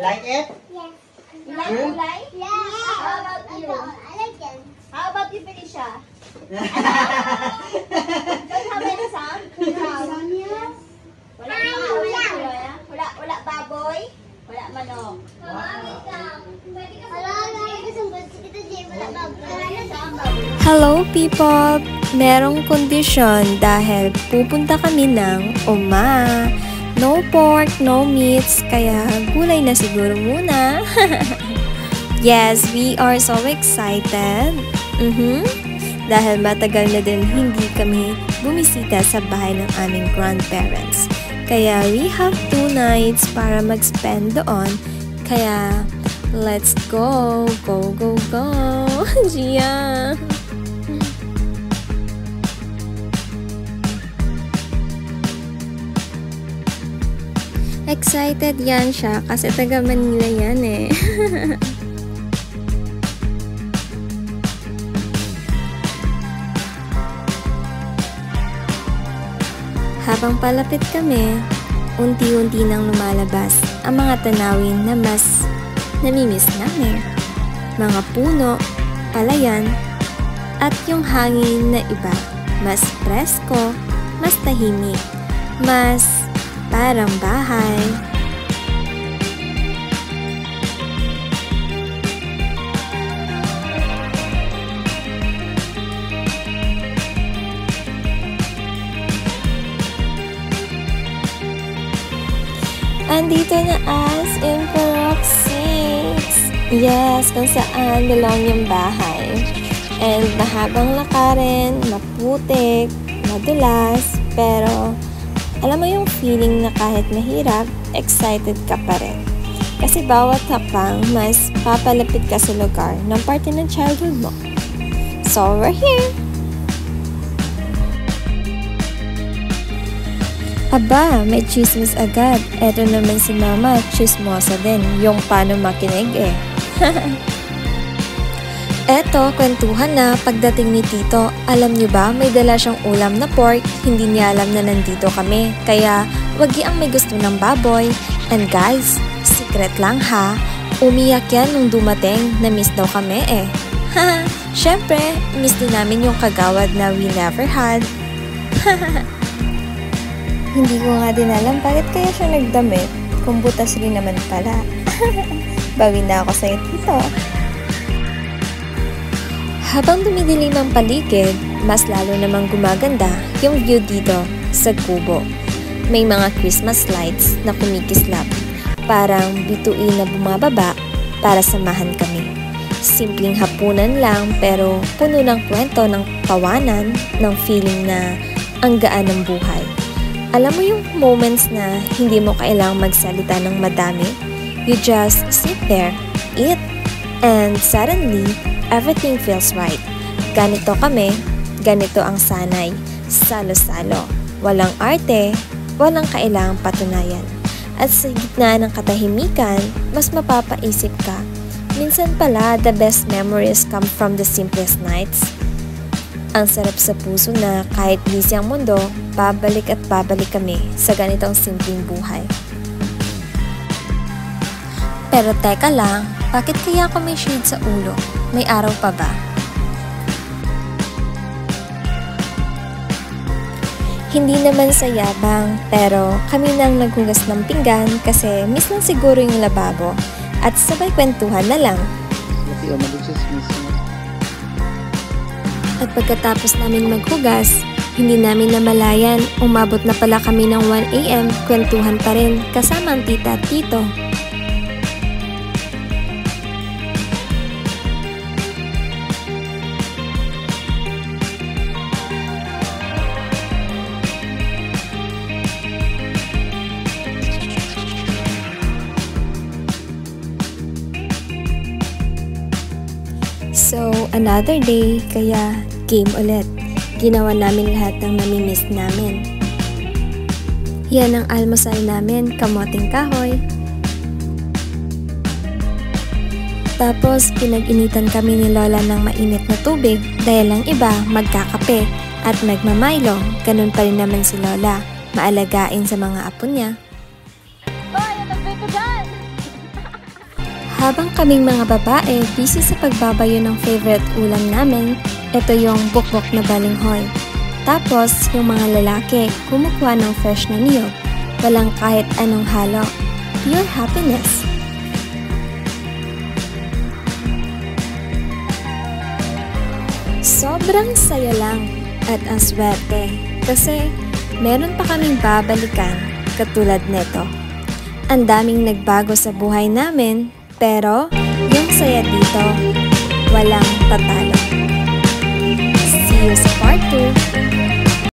like it? Yes. You like kulay? Yeah. How about you? I like it. How about you, Felicia? Don't have any sound? Wala wala baboy? Wala manok? Hello people! Merong kondisyon dahil pupunta kami ng Oma. No pork, no meats, kaya gulay na siguro muna. Yes, we are so excited. Dahil matagal na din hindi kami bumisita sa bahay ng aming grandparents. Kaya we have 2 nights para mag-spend doon. Kaya let's go! Go, go, go! Gia! Excited yan siya kasi taga Manila yan eh. Habang palapit kami, unti-unti nang lumalabas ang mga tanawin na mas namimiss namin. Mga puno, palayan, at yung hangin na iba, mas presko, mas tahimik, mas parang bahay. Andito na as in Parok 6. Yes, kung saan belong yung bahay. And mahabang lakarin, maputik, madulas, pero alam mo yung feeling na kahit mahirap, excited ka pa rin. Kasi bawat hakbang, mas papalapit ka sa lugar ng parte ng childhood mo. So, we're here! Aba, may chismis agad. Eto naman si Mama, chismosa din. Yung paano makinig eh. Eto, kwentuhan na pagdating ni Tito. Alam niyo ba, may dala siyang ulam na pork. Hindi niya alam na nandito kami. Kaya, wagi ang may gusto ng baboy. And guys, secret lang ha. Umiyak yan nung dumating. Na-miss daw kami eh. Haha, syempre, miss din namin yung kagawad na we never had. Hindi ko nga din alam bakit kaya siya nagdamit kung butas rin naman pala. Bawi na ako sa'yo, Tito. Habang dumidilim ang paligid, mas lalo namang gumaganda yung view dito sa kubo. May mga Christmas lights na kumikislap. Parang bituin na bumababa para samahan kami. Simpleng hapunan lang pero puno ng kwento ng tawanan, ng feeling na ang gaan ng buhay. Alam mo yung moments na hindi mo kailangang magsalita ng madami? You just sit there, eat, and suddenly, everything feels right. Ganito kami, ganito ang sanay. Salo-salo. Walang arte, walang kailangang patunayan. At sa gitna ng katahimikan, mas mapapaisip ka. Minsan pala, the best memories come from the simplest nights. Ang sarap sa puso na kahit busy ang mundo, babalik at babalik kami sa ganitong simpleng buhay. Pero teka lang, bakit kaya ako may shade sa ulo? May araw pa ba? Hindi naman sa yabang, pero kami nang naghugas ng pinggan kasi miss lang siguro yung lababo at sabay kwentuhan na lang. At pagkatapos namin maghugas, hindi namin namalayan, umabot na pala kami ng 1 AM, kwentuhan pa rin kasama ang tita at tito. So, another day, kaya game ulit. Ginawa namin lahat ng namimiss namin. Yan ang almusal namin, kamoting kahoy. Tapos, pinag-initan kami ni Lola ng mainit na tubig dahil ang iba magkakape at nagmamaylo. Ganun pa rin naman si Lola, maalagain sa mga apo niya. Boy, ano ba ito dyan? Habang kaming mga babae busy sa pagbabayo ng favorite ulam namin, ito yung bukbok na balinghoy. Tapos, yung mga lalaki kumukuha ng fresh na niyog. Walang kahit anong halo. Pure happiness. Sobrang saya lang at ang swerte kasi meron pa kaming babalikan katulad neto. Ang daming nagbago sa buhay namin pero yung saya dito walang tatalo. See you sa part 2!